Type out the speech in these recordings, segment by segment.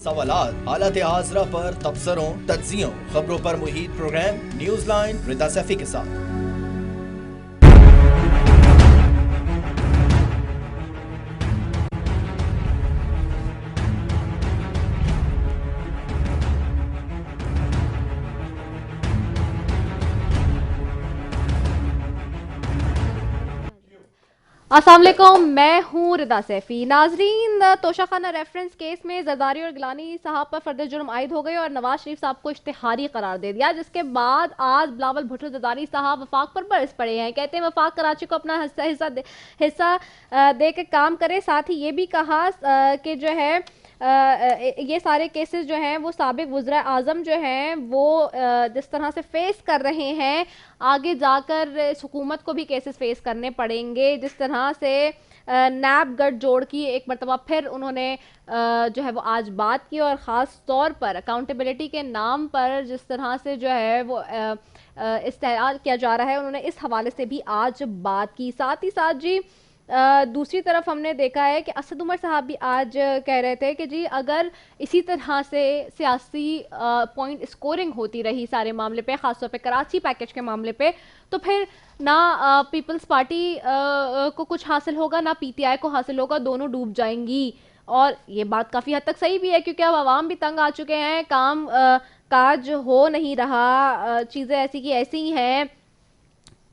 सवालात, हालत हाजरा पर तबसरों, तज्जियों, खबरों पर मुहित प्रोग्राम न्यूज लाइन रिदा सैफी के साथ। अस्सलाम वालेकुम, मैं हूँ रिदा सैफी। नाजरीन, तोशाखाना रेफरेंस केस में जरदारी और गिलानी साहब पर फर्द जुर्म आयद हो गए और नवाज शरीफ साहब को इश्तिहारी करार दे दिया, जिसके बाद आज बिलावल भुट्टो जरदारी साहब वफाक पर बरस पड़े हैं। कहते हैं वफाक कराची को अपना हिस्सा दे के काम करे। साथ ही ये भी कहा कि जो है ये सारे केसेस जो हैं वो साबिक वज़ीर आज़म जो हैं वो जिस तरह से फेस कर रहे हैं, आगे जाकर इस हुकूमत को भी केसेस फेस करने पड़ेंगे। जिस तरह से नैब गठजोड़ की एक मरतबा फिर उन्होंने जो है वो आज बात की और ख़ास तौर पर अकाउंटेबिलिटी के नाम पर जिस तरह से जो है वो इस्तेमाल किया जा रहा है, उन्होंने इस हवाले से भी आज बात की। साथ ही साथ जी दूसरी तरफ हमने देखा है कि असद उमर साहब भी आज कह रहे थे कि जी अगर इसी तरह से सियासी पॉइंट स्कोरिंग होती रही सारे मामले पे, ख़ासतौर पे कराची पैकेज के मामले पे, तो फिर ना पीपल्स पार्टी को कुछ हासिल होगा, ना पीटीआई को हासिल होगा, दोनों डूब जाएंगी। और ये बात काफ़ी हद तक सही भी है, क्योंकि अब आवाम भी तंग आ चुके हैं, काम काज हो नहीं रहा, चीज़ें ऐसी की ऐसी ही हैं।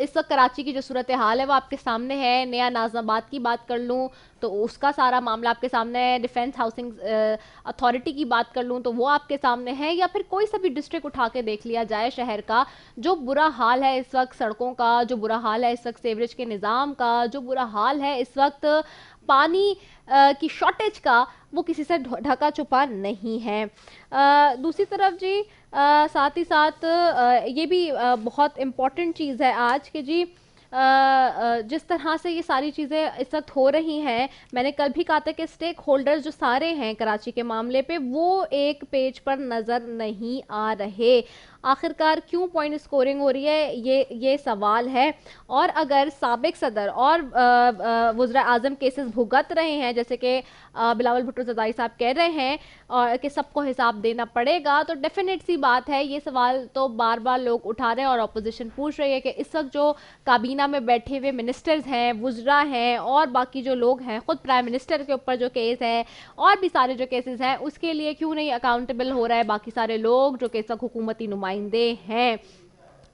इस वक्त कराची की जो सूरत हाल है वो आपके सामने है। नया नाजमाबाद की बात कर लूँ तो उसका सारा मामला आपके सामने है। डिफेंस हाउसिंग अथॉरिटी की बात कर लूँ तो वो आपके सामने है, या फिर कोई सा भी डिस्ट्रिक्ट उठा के देख लिया जाए शहर का, जो बुरा हाल है इस वक्त सड़कों का, जो बुरा हाल है इस वक्त सेवरेज के निज़ाम का, जो बुरा हाल है इस वक्त पानी की शॉर्टेज का, वो किसी से ढका छुपा नहीं है। दूसरी तरफ जी साथ ही साथ ये भी बहुत इम्पॉर्टेंट चीज़ है आज कि जी जिस तरह से ये सारी चीज़ें इस वक्त हो रही हैं, मैंने कल भी कहा था कि स्टेक होल्डर्स जो सारे हैं कराची के मामले पे वो एक पेज पर नज़र नहीं आ रहे। आखिरकार क्यों पॉइंट स्कोरिंग हो रही है, ये सवाल है। और अगर साबिक सदर और वज़ीर आज़म केसेस भुगत रहे हैं, जैसे कि बिलावल भुट्टो जरदारी साहब कह रहे हैं और कि सबको हिसाब देना पड़ेगा, तो डेफिनेट सी बात है ये सवाल तो बार बार लोग उठा रहे हैं और अपोजिशन पूछ रही है कि इस वक्त जो काबीना में बैठे हुए मिनिस्टर्स हैं, वुज़रा हैं और बाकी जो लोग हैं, ख़ुद प्राइम मिनिस्टर के ऊपर जो केस है और भी सारे जो केसेस हैं, उसके लिए क्यों नहीं अकाउंटेबल हो रहा है बाकी सारे लोग जो कि इस वक्त हुकूमती नुमाइंदे हैं।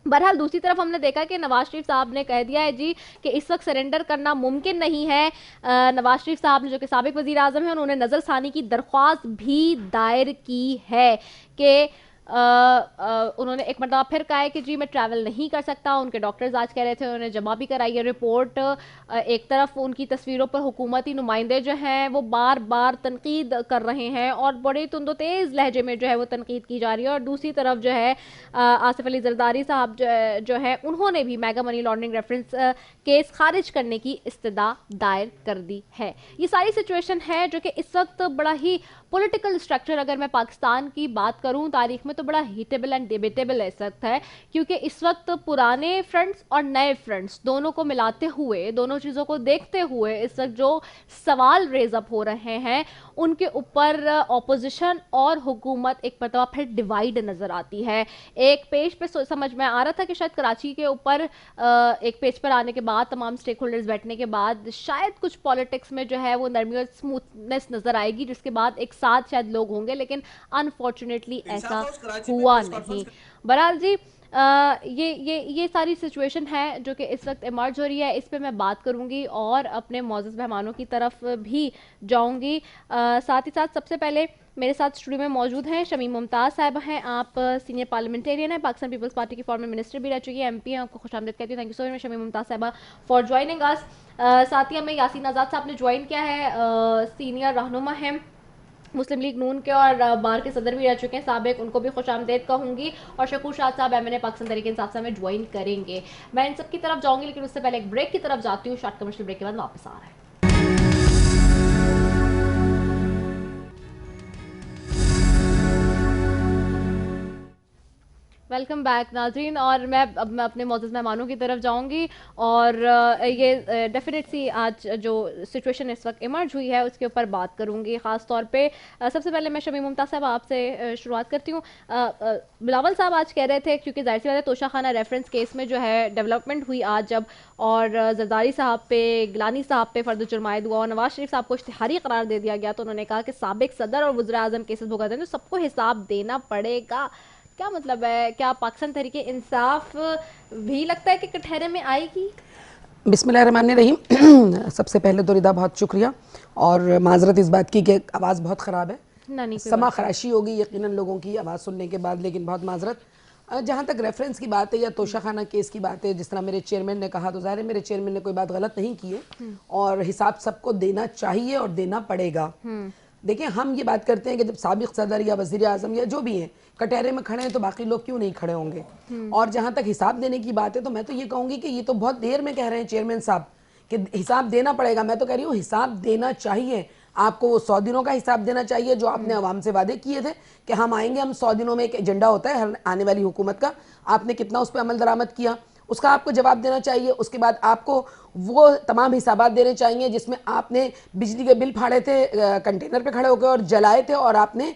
बहरहाल दूसरी तरफ हमने देखा कि नवाज शरीफ साहब ने कह दिया है जी कि इस वक्त सरेंडर करना मुमकिन नहीं है। नवाज शरीफ साहब ने, जो कि साबिक वज़ीर आज़म हैं, उन्होंने नज़रसानी की दरख्वास्त भी दायर की है कि उन्होंने एक मरतबा फिर कहा है कि जी मैं ट्रैवल नहीं कर सकता। उनके डॉक्टर्स आज कह रहे थे, उन्होंने जमा भी कराई है रिपोर्ट। एक तरफ उनकी तस्वीरों पर हुकूमती नुमाइंदे जो हैं वो बार बार तनकीद कर रहे हैं और बड़े तुंदो तेज़ लहजे में जो है वो तनकीद की जा रही है, और दूसरी तरफ जो है आसिफ अली जरदारी साहब जो है उन्होंने भी mega money laundering reference case खारिज करने की इस्तदा दायर कर दी है। ये सारी सिचुएशन है जो कि इस वक्त बड़ा ही पॉलिटिकल स्ट्रक्चर, अगर मैं पाकिस्तान की बात करूं तारीख में, तो बड़ा हीटेबल एंड डिबेटेबल इस वक्त है, क्योंकि इस वक्त पुराने फ्रंट्स और नए फ्रंट्स दोनों को मिलाते हुए, दोनों चीज़ों को देखते हुए इस वक्त जो सवाल रेज अप हो रहे हैं उनके ऊपर ऑपोजिशन और हुकूमत एक मरतबा फिर डिवाइड नज़र आती है। एक पेज पे समझ में आ रहा था कि शायद कराची के ऊपर एक पेज पर आने के बाद, तमाम स्टेक होल्डर्स बैठने के बाद, शायद कुछ पॉलिटिक्स में जो है वो नरमी और स्मूथनेस नज़र आएगी, जिसके बाद एक साथ शायद लोग होंगे, लेकिन अनफॉर्चुनेटली ऐसा हुआ नहीं। बहरहाल जी ये सारी सिचुएशन है जो कि इस वक्त इमर्ज हो रही है। इस पे मैं बात करूंगी और अपने मौजूद मेहमानों की तरफ भी जाऊंगी। साथ ही साथ सबसे पहले मेरे साथ स्टूडियो में मौजूद हैं शमीम मुमताज़ साहिबा हैं। आप सीनियर पार्लियामेंटेरियन हैं, पाकिस्तान पीपल्स पार्टी की फॉर्मर मिनिस्टर भी रह चुकी है, एमपी हैं। आपको खुशामदीद कहती हूँ। Thank you so much Shamim Mumtaz साहिबा फॉर ज्वाइनिंग अस। साथ ही हमें यासीन आज़ाद साहब ने ज्वाइन किया है, सीनियर रहनुमा हैं मुस्लिम लीग नून के और बार के सदर भी रह चुके हैं साबिक, उनको भी खुशामदीद कहूंगी। और शकूर शाह साहब एमएनए पाकिस्तान तहरीक इंसाफ में ज्वाइन करेंगे। मैं इन सब की तरफ जाऊंगी, लेकिन उससे पहले एक ब्रेक की तरफ जाती हूँ। शॉर्ट कमर्शियल ब्रेक के बाद वापस आ रहे हैं। वेलकम बैक नाज़रीन। और मैं अपने मौजूद मेहमानों की तरफ जाऊंगी और ये डेफिनेट सी आज जो सिचुएशन इस वक्त इमर्ज हुई है उसके ऊपर बात करूंगी ख़ास तौर पे। सबसे पहले मैं शमी मुमताज़ साहब आपसे शुरुआत करती हूँ। बिलावल साहब आज कह रहे थे, क्योंकि जाहिर सी बात है तोशा खाना रेफरेंस केस में जो है डेवलपमेंट हुई आज जब, और जरदारी साहब पे, गिलानी साहब पे फर्द जुर्म आयद हुआ और नवाज शरीफ साहब को इश्तिहारी करार दे दिया गया, तो उन्होंने कहा कि साबिक सदर और वज़ीर आज़म केसेस भुगत हैं तो सबको हिसाब देना पड़ेगा। क्या मतलब है? क्या पाकिस्तान तहरीके इंसाफ भी लगता है कि कटहरे में आएगी? बिस्मिल्लाहिर्रहमानिर्रहीम। सबसे पहले तो रिदा बहुत शुक्रिया और माजरत इस बात की कि आवाज़ बहुत ख़राब है, समा खराशी होगी यकीनन लोगों की आवाज़ सुनने के बाद, लेकिन बहुत माजरत। जहाँ तक रेफरेंस की बात है या तोशा खाना केस की बात है, जिस तरह मेरे चेयरमैन ने कहा, तो ज़ाहिर है मेरे चेयरमैन ने कोई बात गलत नहीं की है और हिसाब सबको देना चाहिए और देना पड़ेगा। देखिए, हम ये बात करते हैं कि जब साबिक सदर या वज़ीर आज़म या जो भी हैं कटहरे में खड़े हैं तो बाकी लोग क्यों नहीं खड़े होंगे। और जहाँ तक हिसाब देने की बात है तो मैं तो ये कहूँगी कि ये तो बहुत देर में कह रहे हैं चेयरमैन साहब कि हिसाब देना पड़ेगा। मैं तो कह रही हूँ हिसाब देना चाहिए। आपको वो 100 दिनों का हिसाब देना चाहिए जो आपने अवाम से वादे किए थे कि हम आएंगे, हम 100 दिनों में एक एजेंडा होता है हर आने वाली हुकूमत का, आपने कितना उस पर अमल दरामद किया, उसका आपको जवाब देना चाहिए। उसके बाद आपको वो तमाम हिसाबात देने चाहिए जिसमें आपने बिजली के बिल फाड़े थे कंटेनर पे खड़े होकर और जलाए थे, और आपने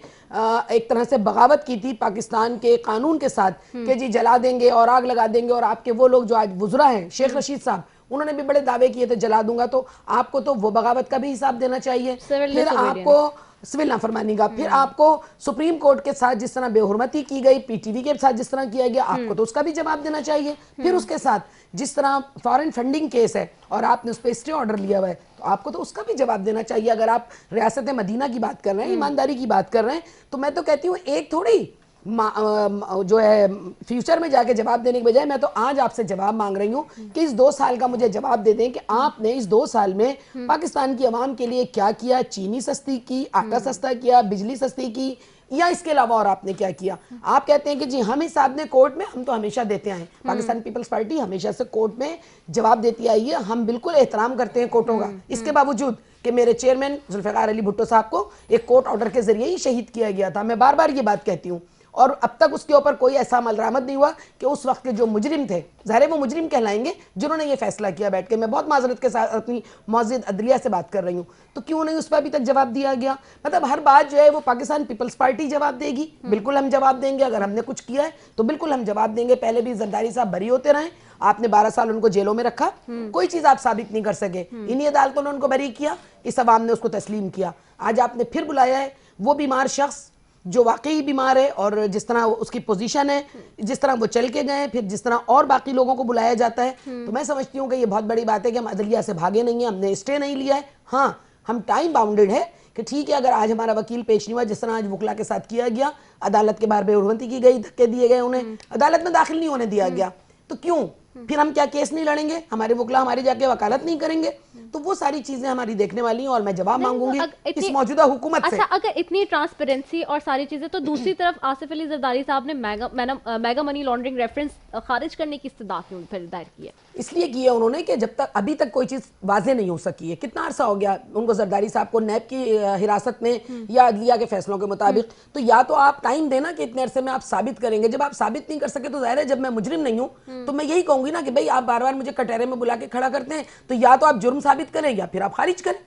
एक तरह से बगावत की थी पाकिस्तान के कानून के साथ कि जी जला देंगे और आग लगा देंगे। और आपके वो लोग जो आज वुज़रा हैं, शेख रशीद साहब, उन्होंने भी बड़े दावे किए थे जला दूंगा, तो आपको तो वो बगावत का भी हिसाब देना चाहिए। फिर आपको सिविल नाफरमानी का, फिर आपको सुप्रीम कोर्ट के साथ जिस तरह बेहुरमती की गई, पीटीवी के साथ जिस तरह किया गया, आपको तो उसका भी जवाब देना चाहिए। फिर उसके साथ जिस तरह फॉरेन फंडिंग केस है और आपने उस पर स्टे ऑर्डर लिया हुआ है, तो आपको तो उसका भी जवाब देना चाहिए। अगर आप रियासत मदीना की बात कर रहे हैं, ईमानदारी की बात कर रहे हैं, तो मैं तो कहती हूँ एक थोड़ी जो है फ्यूचर में जाके जवाब देने के बजाय मैं तो आज आपसे जवाब मांग रही हूँ कि इस 2 साल का मुझे जवाब दे दें कि आपने इस 2 साल में पाकिस्तान की आवाम के लिए क्या किया। चीनी सस्ती की, आटा सस्ता किया, बिजली सस्ती की, या इसके अलावा और आपने क्या किया। आप कहते हैं कि जी हम हिसाब ने कोर्ट में, हम तो हमेशा देते आए, पाकिस्तान पीपल्स पार्टी हमेशा से कोर्ट में जवाब देती आई है, हम बिल्कुल एहतराम करते हैं कोर्टों का। इसके बावजूद कि मेरे चेयरमैन जुल्फ़िकार अली भुट्टो साहब को एक कोर्ट ऑर्डर के जरिए ही शहीद किया गया था, मैं बार बार ये बात कहती हूँ, और अब तक उसके ऊपर कोई ऐसा अमल दरामद नहीं हुआ कि उस वक्त के जो मुजरिम थे, ज़ाहिर है वो मुजरिम कहलाएंगे जिन्होंने ये फैसला किया बैठ के। मैं बहुत माजरत के साथ अपनी मौजूद अदलिया से बात कर रही हूँ, तो क्यों नहीं उस पर अभी तक जवाब दिया गया। मतलब हर बात जो है वो पाकिस्तान पीपल्स पार्टी जवाब देगी, बिल्कुल हम जवाब देंगे। अगर हमने कुछ किया है तो बिल्कुल हम जवाब देंगे। पहले भी जरदारी साहब बरी होते रहे, आपने 12 साल उनको जेलों में रखा, कोई चीज़ आप साबित नहीं कर सके, इन्हीं अदालतों ने उनको बरी किया, इस अवाम ने उसको तस्लीम किया। आज आपने फिर बुलाया है वो बीमार शख्स जो वाकई बीमार है, और जिस तरह उसकी पोजीशन है, जिस तरह वो चल के गए, फिर जिस तरह और बाकी लोगों को बुलाया जाता है, तो मैं समझती हूँ कि ये बहुत बड़ी बात है कि हम अदलिया से भागे नहीं हैं, हमने स्टे नहीं लिया है। हाँ, हम टाइम बाउंडेड है कि ठीक है, अगर आज हमारा वकील पेश नहीं हुआ, जिस तरह आज वकला के साथ किया गया, अदालत के बाहर बेहुरमती की गई, धक्के दिए गए, उन्हें अदालत में दाखिल नहीं होने दिया गया, तो क्यों फिर हम क्या केस नहीं लड़ेंगे, हमारे वकला हमारी जाके वकालत नहीं करेंगे। तो वो सारी चीजें हमारी देखने वाली हैं और मैं जवाब मांगूंगी इस मौजूदा हुकूमत से। अच्छा, अगर इतनी ट्रांसपेरेंसी और सारी चीजें, तो दूसरी तरफ आसिफ अली जरदारी साहब ने मेगा मनी लॉन्ड्रिंग रेफरेंस खारिज करने की इस्तदा क्यों फिर दायर की है? इसलिए की है उन्होंने कि जब तक अभी तक कोई चीज वाजे नहीं हो सकी है। कितना अरसा हो गया उनको जरदारी साहब को नैब की हिरासत में या अदलिया के फैसलों के मुताबिक, तो या तो आप टाइम देना कि इतने अरसे में आप साबित करेंगे। जब आप साबित नहीं कर सके तो जाहिर है जब मैं मुजरिम नहीं हूं तो मैं यही कहूंगी ना कि भाई आप बार बार मुझे कटहरे में बुला के खड़ा करते हैं, तो या तो आप जुर्म साबित करें या फिर आप खारिज करें।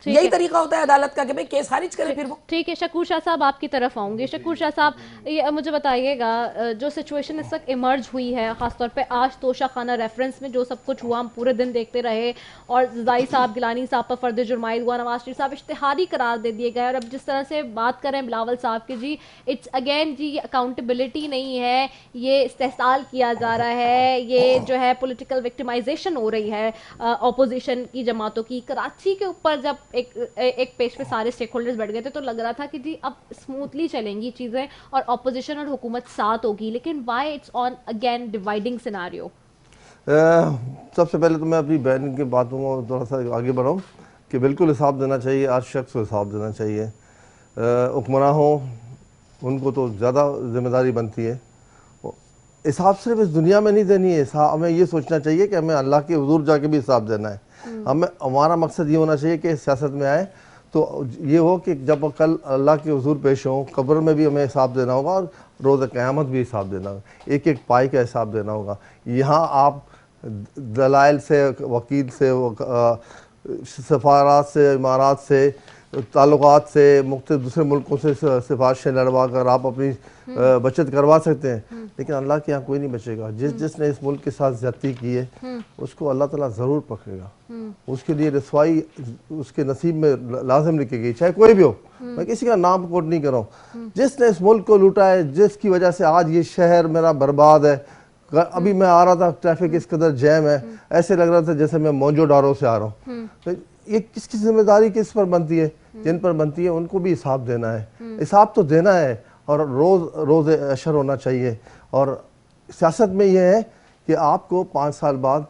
यही तरीका होता है अदालत का कि भाई केस खारिज करें फिर वो। ठीक है, शकूर शाह साहब आपकी तरफ आऊंगे। शकूर शाह साहब, ये मुझे बताइएगा, जो सिचुएशन इस वक्त इमर्ज हुई है, खासतौर पे आज तोशा खाना रेफरेंस में जो सब कुछ हुआ, हम पूरे दिन देखते रहे, और जरदारी साहब, गिलानी साहब पर फर्द जुर्म आयद हुआ, नवाज शरीफ साहब इश्तिहारी करार दे दिए गए, और अब जिस तरह से बात करें बिलावल साहब की, जी इट्स अगेन जी अकाउंटेबिलिटी नहीं है, ये इस्तेहसाल किया जा रहा है, ये जो है पॉलिटिकल विक्टिमाइजेशन हो रही है अपोजिशन की जमातों की। कराची के ऊपर जब एक पेज पे सारे स्टेक होल्डर्स बैठ गए थे तो लग रहा था कि जी अब स्मूथली चलेंगी चीज़ें और ऑपोजिशन और हुकूमत साथ होगी, लेकिन why it's on again dividing scenario. सबसे पहले तो मैं अपनी बहन की बातों को थोड़ा सा आगे बढ़ाऊँ कि बिल्कुल हिसाब देना चाहिए, आज शख्स को हिसाब देना चाहिए। हुक्मरान हो उनको तो ज़्यादा जिम्मेदारी बनती है। हिसाब सिर्फ इस दुनिया में नहीं देनी है, हमें ये सोचना चाहिए कि हमें अल्लाह के हुजूर जाके भी हिसाब देना है। हमें हमारा मकसद ये होना चाहिए कि सियासत में आए तो ये हो कि जब कल अल्लाह के हुजूर पेश हों, कब्र में भी हमें हिसाब देना होगा और रोज़ क़यामत भी हिसाब देना होगा, एक एक पाई का हिसाब देना होगा। यहाँ आप दलाइल से, वकील से, सफारात से, इमारात से, ताल्लुकात से, मुख्तलिफ दूसरे मुल्कों से सिफारिशें लड़वा कर आप अपनी बचत करवा सकते हैं, लेकिन अल्लाह के यहाँ कोई नहीं बचेगा। जिसने इस मुल्क के साथ ज़्यादती की है उसको अल्लाह ताला ज़रूर पकड़ेगा, उसके लिए रसवाई उसके नसीब में लाजिम लिखी गई, चाहे कोई भी हो। मैं किसी का नाम कोट नहीं कर रहा हूँ। जिसने इस मुल्क को लूटा है, जिसकी वजह से आज ये शहर मेरा बर्बाद है। अभी मैं आ रहा था, ट्रैफिक इस कदर जैम है, ऐसे लग रहा था जैसे मैं मोंजोडारो से आ रहा हूँ। तो ये किसकी जिम्मेदारी किस पर बनती है? जिन पर बनती है उनको भी हिसाब देना है, हिसाब तो देना है, और रोज़ अशर होना चाहिए। और सियासत में ये है कि आपको 5 साल बाद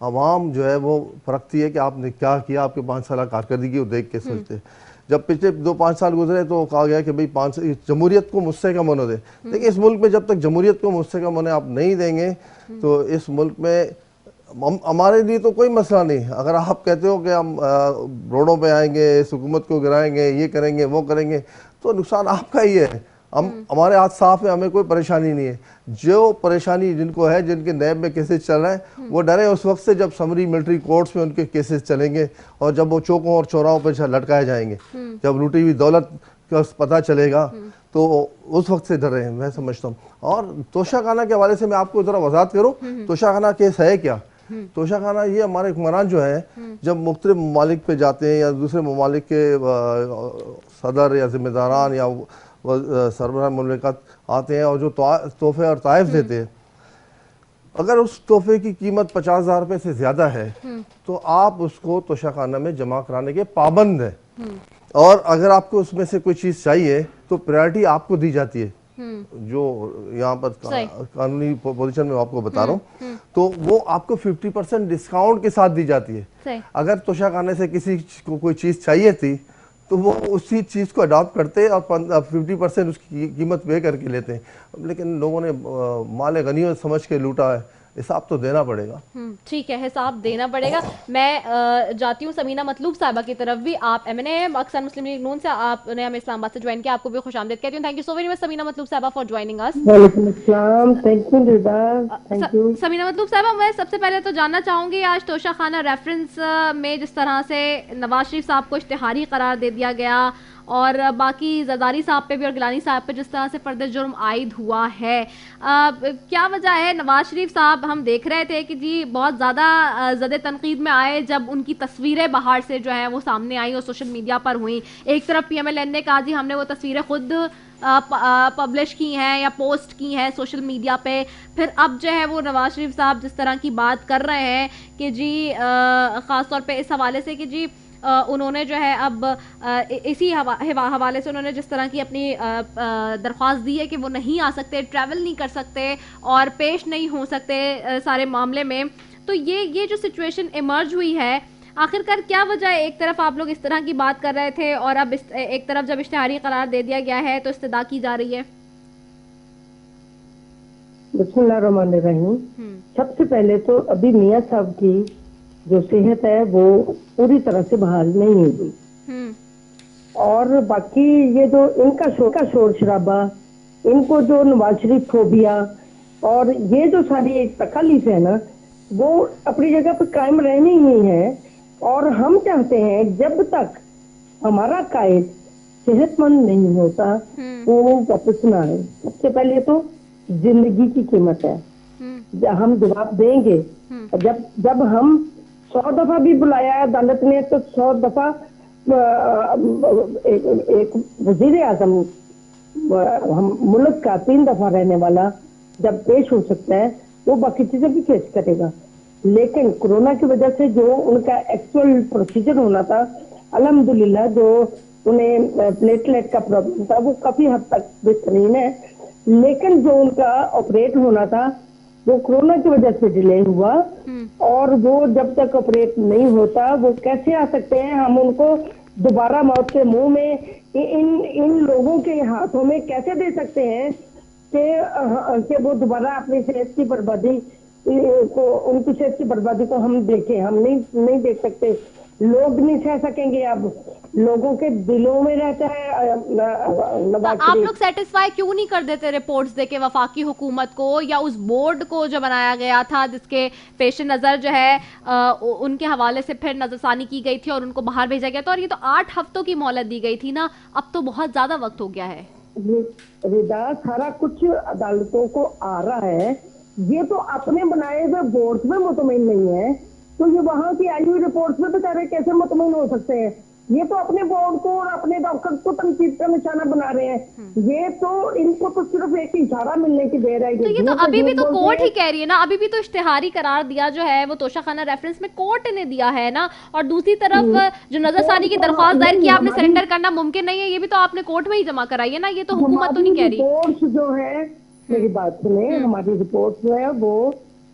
आवाम जो है वो परखती है कि आपने क्या किया, आपके 5 साल कारकर्दगी को देख के सोचते। जब पिछले 2-5 साल गुजरे तो कहा गया कि भाई 5 जमहूरियत को मुझसे कम होने दे। देखिए इस मुल्क में जब तक जमहूरियत को मुझसे कम होने आप नहीं देंगे तो इस मुल्क में हमारे लिए तो कोई मसला नहीं। अगर आप कहते हो कि हम रोडों पे आएंगे, इस हुकूमत को गिराएंगे, ये करेंगे, वो करेंगे, तो नुकसान आपका ही है। हम हमारे हाथ साफ है, हमें कोई परेशानी नहीं है। जो परेशानी जिनको है, जिनके नैब में केसेस चल रहे हैं, वो डरे उस वक्त से जब समरी मिलिट्री कोर्ट्स में उनके केसेस चलेंगे और जब वो चौकों और चौराहों पर लटकाए जाएंगे, जब लूटी हुई दौलत का पता चलेगा तो उस वक्त से डरे हैं, मैं समझता हूँ। और तोशाखाना के हवाले से मैं आपको ज़रा वजाहत करूँ, तोशाखाना केस है क्या? तोशाखाना ये हमारे हुक्मरान जो है जब मुख्तलिफ ममालिक पे जाते हैं या दूसरे ममालिक के सदर या जिम्मेदारान या सरबराह मुमलिकत आते हैं और जो तोहफे और ताइफ देते हैं, अगर उस तोहफे की कीमत 50,000 रुपये से ज़्यादा है तो आप उसको तोशाखाना में जमा कराने के पाबंद हैं। और अगर आपको उसमें से कोई चीज़ चाहिए तो प्रायोरिटी आपको दी जाती है। जो यहाँ पर कानूनी पोजीशन में आपको बता रहा हूँ, तो वो आपको 50% डिस्काउंट के साथ दी जाती है। अगर तोशाखाने से किसी को कोई चीज़ चाहिए थी तो वो उसी चीज़ को अडॉप्ट करते और 50% उसकी कीमत पे करके लेते हैं। लेकिन लोगों ने माल गनीमत समझ के लूटा है, हिसाब तो देना पड़ेगा। ठीक है, हिसाब देना पड़ेगा। मैं जाती हूँ समीना मतलूब साहिबा की तरफ भी। आप MNA अक्सर मुस्लिम लीग नून से, आपने हमें इस्लामाबाद से ज्वाइन किया, आपको भी खुशामदीद कहती हूँ। Thank you so very much Samina Matloob साहिबा फॉर ज्वाइनिंग अस। वालेकुम अस्सलाम, thank you Rida, thank you. Samina Matloob साहिबा, मैं सबसे पहले तो जानना चाहूँगी, आज तोशाखाना रेफरेंस में जिस तरह से नवाज शरीफ साहब को इश्तिहारी करार दे दिया गया और बाकी ज़रदारी साहब पे भी और गिलानी साहब पे जिस तरह से फर्द जुर्म आयद हुआ है, क्या वजह है? नवाज शरीफ साहब हम देख रहे थे कि जी बहुत ज़्यादा ज़द तनकीद में आए जब उनकी तस्वीरें बाहर से जो हैं वो सामने आई और सोशल मीडिया पर हुई। एक तरफ PMLN ने कहा जी हमने वो तस्वीरें खुद पब्लिश की हैं या पोस्ट की हैं सोशल मीडिया पे। फिर अब जो है वो नवाज शरीफ साहब जिस तरह की बात कर रहे हैं कि जी ख़ास तौर पे इस हवाले से कि जी उन्होंने जो है अब इसी हवाले से उन्होंने जिस तरह की अपनी दरख्वास्त दी है कि वो नहीं आ सकते, ट्रैवल नहीं कर सकते और पेश नहीं हो सकते सारे मामले में। तो ये जो सिचुएशन इमर्ज हुई है, आखिरकार क्या वजह है? एक तरफ आप लोग इस तरह की बात कर रहे थे और अब एक तरफ जब इश्तिहारी करार दे दिया गया है तो इस्तदा की जा रही है। बिस्मिल्लाहिर्रहमानिर्रहीम। सबसे पहले तो अभी मियां साहब की जो सेहत है वो पूरी तरह से बहाल नहीं हुई, और बाकी ये जो इनका शोर शराबा, इनको जो नवाज शरीफ फोबिया और ये जो सारी एक तकलीफ है ना, वो अपनी जगह पर कायम रहनी ही है। और हम चाहते हैं जब तक हमारा कायद सेहतमंद नहीं होता वो वापस ना आए। सबसे पहले तो जिंदगी की कीमत है, हम जवाब देंगे। जब हम 100 दफा भी बुलाया है अदालत ने तो 100 दफा एक वजीर आजम हम मुल्क का 3 दफा रहने वाला जब पेश हो सकता है वो बाकी चीजें भी पेश करेगा। लेकिन कोरोना की वजह से जो उनका एक्चुअल प्रोसीजर होना था, अल्हम्दुलिल्लाह जो उन्हें प्लेटलेट का प्रॉब्लम था वो काफी हद तक बेहतरीन है, लेकिन जो उनका ऑपरेट होना था वो कोरोना की वजह से डिले हुआ। और वो जब तक ऑपरेट नहीं होता वो कैसे आ सकते हैं? हम उनको दोबारा मौत के मुंह में इन लोगों के हाथों में कैसे दे सकते हैं कि वो दोबारा अपनी सेहत की बर्बादी को, उनकी सेहत की बर्बादी को हम देखें? हम नहीं देख सकते। लोग नहीं सह सकेंगे। अब लोगों के दिलों में रहता है नवाज तो आप शरीफ। लोग सेटिस्फाई क्यों नहीं कर देते रिपोर्ट्स देके वफाकी हुकूमत को, या उस बोर्ड को जो बनाया गया था जिसके पेश नज़र जो है उनके हवाले से फिर नजरसानी की गई थी और उनको बाहर भेजा गया था, और ये तो 8 हफ्तों की मोहलत दी गई थी ना, अब तो बहुत ज्यादा वक्त हो गया है। रिदा, सारा कुछ अदालतों को आ रहा है, ये तो अपने बनाए हुए बोर्ड में मुतमईन नहीं है, तो ये वहां की आई हुई रिपोर्ट में बेचारे कैसे मुतमईन हो सकते हैं? ये तो अपने बोर्ड को और अपने डॉक्टर को तनकीद का निशाना बना रहे हैं। ये तो इनको तो सिर्फ एक इशारा मिलने की देर है। तो ये तो अभी भी तो कोर्ट ही कह रही है ना, अभी भी तो इश्तिहारी करार दिया जो है वो तोशाखाना रेफरेंस में कोर्ट ने दिया है ना, और दूसरी तरफ जो नजरसानी की दरख्वास्त दायर की आपने सरेंडर करना मुमकिन नहीं है, ये भी तो आपने कोर्ट में ही जमा कराई है ना, ये तो हुकूमत तो नहीं कह रही। रिपोर्ट्स जो है, मेरी बात सुने, हमारी रिपोर्ट जो है वो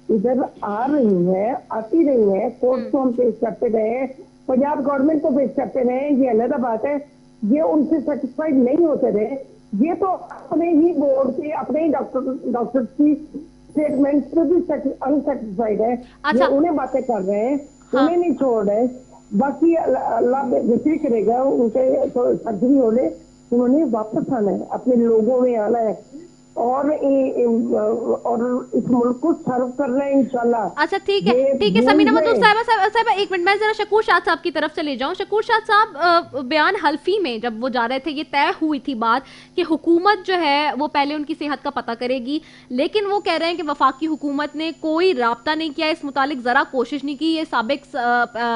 इधर आ रही है, आती रही है, कोर्ट को हम पेश करते रहे, पंजाब गवर्नमेंट को पेश करते रहे, ये अलग बात है। ये उनसे सेटिस्फाइड नहीं होते रहे, ये तो अपने ही बोर्ड के, अपने ही डॉक्टर की स्टेटमेंट से भी अनसेटिस्फाइड है। अच्छा। ये उन्हें बातें कर रहे हैं, उन्हें नहीं छोड़ रहे। बाकी अल्लाह बेहतरी करेगा, उनके तो सर्जरी होने, उन्होंने वापस आना है, अपने लोगों में आना है और इस मुल्क को सर्व करना है इंशाल्लाह। अच्छा ठीक है समीना मतलूब साहब एक मिनट, मैं जरा शकूर शाह साहब की तरफ चले जाऊं। शकूर शाह साहब, बयान हल्फी में जब वो जा रहे थे ये तय हुई थी बात कि हुकूमत जो है वो पहले उनकी सेहत का पता करेगी, लेकिन वो कह रहे हैं कि वफाकी हुकूमत ने कोई राब्ता नहीं किया, इस मुतालिक जरा कोशिश नहीं की। ये साबिक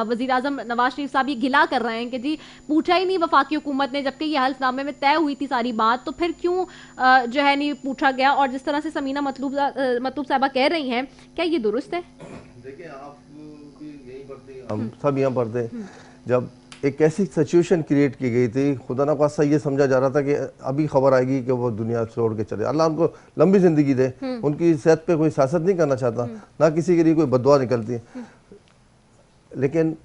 वजीर आजम नवाज शरीफ साहब ये गिला कर रहे हैं कि जी पूछा ही नहीं वफाकी हुकूमत ने, जबकि ये हल्फनामे में तय हुई थी सारी बात, तो फिर क्यों जो है नहीं पूछा गया। और जिस तरह से समीना मतलूब साहबा कह रही हैं, क्या ये दुरुस्त है? देखिए, आप भी यहीं पढ़ते हैं, हम सब यहाँ पढ़ते हैं, जब एक ऐसी सिचुएशन क्रिएट की गई थी, खुदा ना खासा ये समझा जा रहा था कि अभी खबर आएगी कि वो दुनिया छोड़ के चले, अल्लाह उनको लंबी जिंदगी दे, उनकी सेहत पे कोई सियासत नहीं करना चाहता, ना किसी के लिए कोई बददुआ निकलती है, लेकिन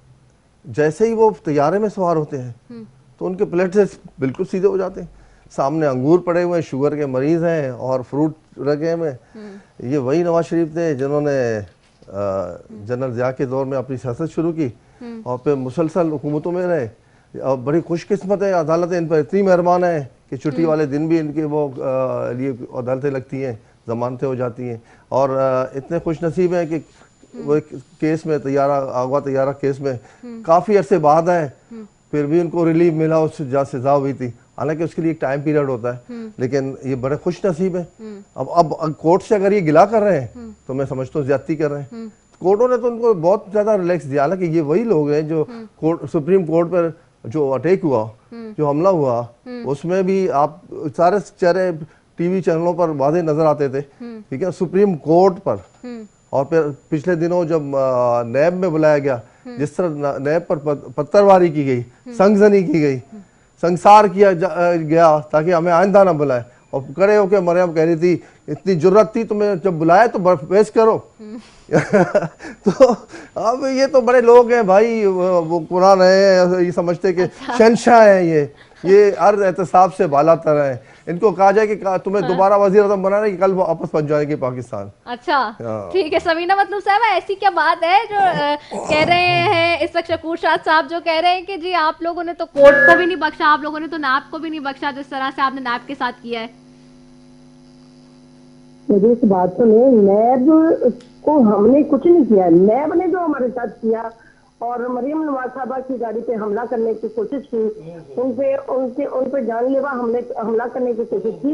जैसे ही वो तैयारे में सवार होते हैं तो उनके प्लेट से बिल्कुल सीधे हो जाते हैं। सामने अंगूर पड़े हुए हैं, शुगर के मरीज हैं और फ्रूट रखे हुए हैं। ये वही नवाज शरीफ थे जिन्होंने जनरल ज़िया के दौर में अपनी सियासत शुरू की और फिर मुसलसल हुकूमतों में रहे। और बड़ी खुशकिस्मत है, अदालतें इन पर इतनी मेहरबान है कि छुट्टी वाले दिन भी इनके वो लिए अदालतें लगती हैं, जमानतें हो जाती हैं, और इतने खुश नसीब हैं कि वो केस में अगवा तैयारा केस में काफ़ी अरसे बाद आए, फिर भी उनको रिलीफ मिला, उस जहाँ सजा हुई थी, हालांकि उसके लिए एक टाइम पीरियड होता है, लेकिन ये बड़े खुश नसीब है। अब कोर्ट से अगर ये गिला कर रहे हैं तो मैं समझता हूँ ज्यादती कर रहे हैं। कोर्टों ने तो उनको बहुत ज्यादा रिलैक्स दिया, हालांकि ये वही लोग हैं जो सुप्रीम कोर्ट पर जो अटैक हुआ, जो हमला हुआ, उसमें भी आप सारे चेहरे टीवी चैनलों पर वादे नजर आते थे, ठीक है, सुप्रीम कोर्ट पर। और फिर पिछले दिनों जब नैब में बुलाया गया, जिस तरह नैब पर पत्थरबारी की गई, संगजनी की गई, संसार किया गया ताकि हमें आइंदा ना बुलाए, और खड़े होकर मरियम कह रही थी इतनी जरूरत थी तुम्हें, जब बुलाया तो पेश करो। तो अब ये तो बड़े लोग हैं भाई, वो कुरान है, ये समझते कि शहंशाह हैं, ये हर एहतसाब से बाला तरह है। इनको कहा जाए कि तुम्हें दोबारा वजीर आज़म बनाना है कि कल वापस पहुंच जाएंगे पाकिस्तान। अच्छा ठीक है समीना मतलूब साहब, ऐसी क्या बात है जो कह रहे हैं इस वक्त शकूर शाह साहब जो कह रहे हैं कि जी आप लोगों ने तो कोर्ट को भी नहीं बख्शा, आप लोगों ने तो नैब को भी नहीं बख्शा, जिस तरह से आपने नैब के साथ किया है। मेरी इस बात सुने, नैब को हमने कुछ नहीं किया, नैब ने जो हमारे साथ किया, और मरियम नवाज साहबा की गाड़ी पे हमला करने की कोशिश की, उन पे जानलेवा हमला करने की कोशिश की,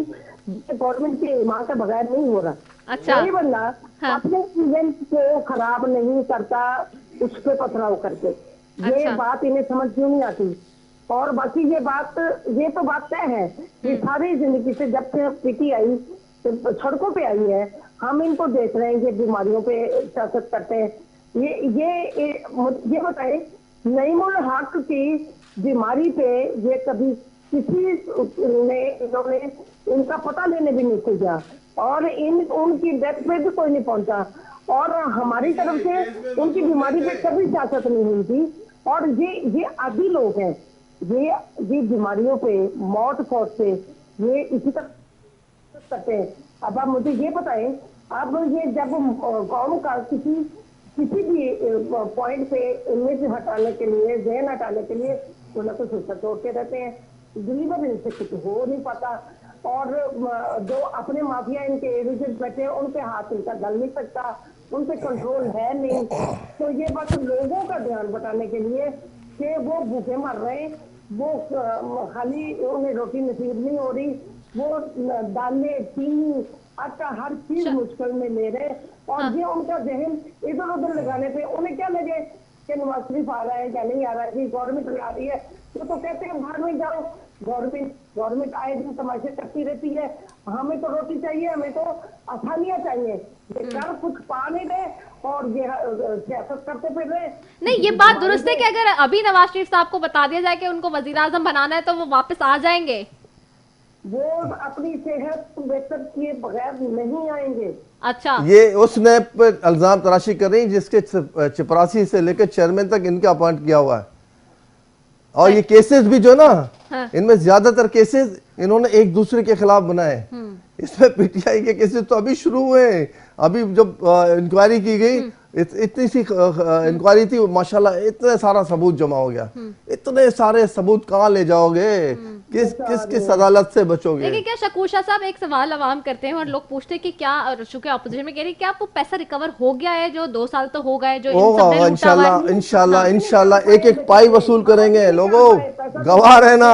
गवर्नमेंट के ईमान के बगैर नहीं हो रहा। अच्छा, कोई बंदा अपने इवेंट को खराब नहीं करता उस पे पथराव करके। ये बात इन्हें समझ क्यों नहीं आती। और बाकी ये तो बात तय है कि सारी जिंदगी से जब से पीटीआई सड़कों पे आई है, हम इनको देख रहे हैं कि बीमारियों पे सियासत करते हैं। ये बताए, नईमुल हक की बीमारी पे ये कभी इन्होंने इनका पता लेने भी नहीं पूछा, और उनकी डेथ पे भी कोई नहीं पहुंचा, और हमारी तरफ से उनकी बीमारी पे कभी सियासत नहीं हुई थी। और ये आदि लोग हैं, ये बीमारियों पे, मौत फौत पे ये इसी तरह करते हैं। अब आप मुझे ये बताएं, आप ये जब कौम का किसी किसी भी पॉइंट पे इमेज हटाने के लिए, जहन हटाने के लिए कुछ ना कुछ उसका छोड़ते रहते हैं। डिलीवर इनसे कुछ हो नहीं पाता, और जो अपने माफिया इनके एरिया बैठे हैं उन पे हाथ इनका डल नहीं सकता, उन पे कंट्रोल है नहीं। तो ये बस लोगों का ध्यान बटाने के लिए कि वो भूखे मर रहे हैं, वो खाली उन्हें रोटी नसीब नहीं हो रही, वो दालें, चीनी, आटा, हर चीज मुश्किल में ले रहे, और ये उनका जहन इधर उधर लगाने पे उन्हें क्या लगे कि नवाज शरीफ आ रहा है क्या नहीं आ रहा है, गवर्नमेंट आ रही है, तो कहते हैं बाहर में जाओ, गवर्नमेंट आए दिन तमाशे करती रहती है। हमें तो रोटी चाहिए, हमें तो आसानियां चाहिए, ये कर कुछ पा नहीं रहे और ये सियासत करते फिर रहे। नहीं, ये बात दुरुस्त है कि अगर अभी नवाज शरीफ साहब को बता दिया जाए कि उनको वजीर आजम बनाना है तो वो वापस आ जाएंगे? वो अपनी सेहत बेहतर किए बगैर नहीं आएंगे। अच्छा, ये उसने पर इल्जाम तराशी कर रही जिसके चपरासी से लेकर चेयरमैन तक इनका अपॉइंट किया हुआ है, और ये केसेस भी जो ना, हाँ। इनमें ज्यादातर केसेस इन्होंने एक दूसरे के खिलाफ बनाए। इसमें पीटीआई के केसेस तो अभी शुरू हुए हैं, अभी जब इंक्वायरी की गई, इतनी सी इंक्वायरी थी, माशाल्लाह इतने सारा सबूत जमा हो गया। इतने सारे सबूत कहाँ ले जाओगे, किस अदालत से बचोगे? लेकिन क्या शकूर शाह साहब, एक सवाल आवाम करते हैं और लोग पूछते हैं कि क्या, चूंकि अपोजिशन में कह रही क्या वो पैसा रिकवर हो गया है जो 2 साल तो हो गए, जो होगा इंशाल्लाह एक एक पाई वसूल करेंगे। लोगों गवाह रहना,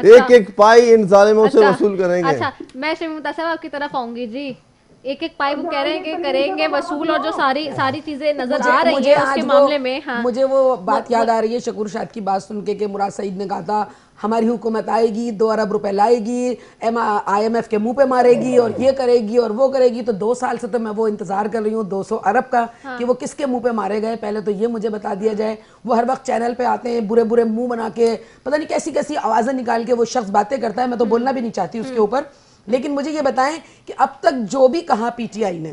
एक एक पाई इन जालिमों से वसूल करेंगे। अच्छा, मैं शमीमुद्दीन साहब आपकी तरफ आऊंगी जी। एक एक पाई वो कह रहे हैं कि करेंगे वसूल, और जो सारी चीजें नजर आ रही है उसके मामले में। हाँ, मुझे वो बात याद आ रही है शकूर शाह की बात सुन के, मुराद सईद ने कहा था हमारी हुकूमत आएगी, 2 अरब रुपए लाएगी, IMF के मुंह पे मारेगी और ये करेगी और वो करेगी। तो 2 साल से तो मैं वो इंतजार कर रही हूँ 200 अरब का, हाँ। कि वो किसके मुंह पे मारे गए, पहले तो ये मुझे बता दिया जाए। वो हर वक्त चैनल पे आते हैं, बुरे बुरे मुंह बना के, पता नहीं कैसी कैसी आवाजें निकाल के वो शख्स बातें करता है। मैं तो बोलना भी नहीं चाहती उसके ऊपर, लेकिन मुझे ये बताएं कि अब तक जो भी कहा पीटीआई ने,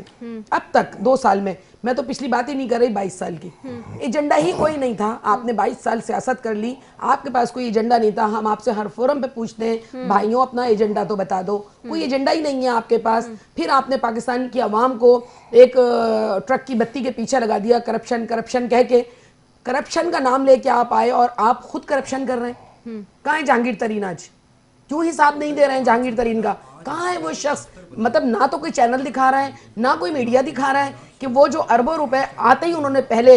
अब तक 2 साल में, मैं तो पिछली बात ही नहीं कर रही 22 साल की, एजेंडा ही कोई नहीं था। आपने 22 साल सियासत कर ली, आपके पास कोई एजेंडा नहीं था। हम आपसे हर फोरम पे पूछते हैं भाइयों अपना एजेंडा तो बता दो, कोई एजेंडा ही नहीं है आपके पास। फिर आपने पाकिस्तान की आवाम को एक ट्रक की बत्ती के पीछे लगा दिया, करप्शन करप्शन कह के। करप्शन का नाम लेके आप आए और आप खुद करप्शन कर रहे हैं। कहाँ है जहांगीर तरीन आज? क्यों हिसाब नहीं दे रहे हैं जहांगीर तरीन का? कहाँ है वो शख्स? मतलब ना तो कोई चैनल दिखा रहा है, ना कोई मीडिया दिखा रहा है कि वो जो अरबों रुपए आते ही उन्होंने पहले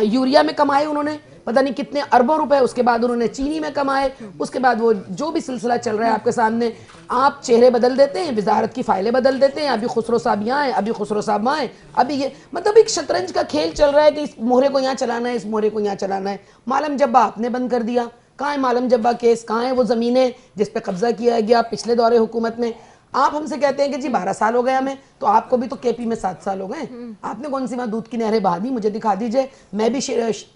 यूरिया में कमाए, उन्होंने पता नहीं कितने अरबों रुपए, उसके बाद उन्होंने चीनी में कमाए, उसके बाद वो जो भी सिलसिला चल रहा है आपके सामने, आप चेहरे बदल देते हैं, वजारत की फाइलें बदल देते हैं, अभी खुसरो साहब यहाँ आए, अभी खुसरो साहब वहाँ आए, अभी ये मतलब एक शतरंज का खेल चल रहा है कि इस मोहरे को यहाँ चलाना है, इस मोहरे को यहाँ चलाना है। मालम जब्बा आपने बंद कर दिया, कहाँ है मालम जब्बा केस? कहाँ है वो ज़मीनें जिस पे कब्जा किया गया पिछले दौरे हुकूमत में? आप हमसे कहते हैं कि जी 12 साल हो गए हमें, तो आपको भी तो केपी में 7 साल हो गए। आपने कौन सी वहां दूध की नहरें बहा दी? मुझे दिखा दीजिए, मैं भी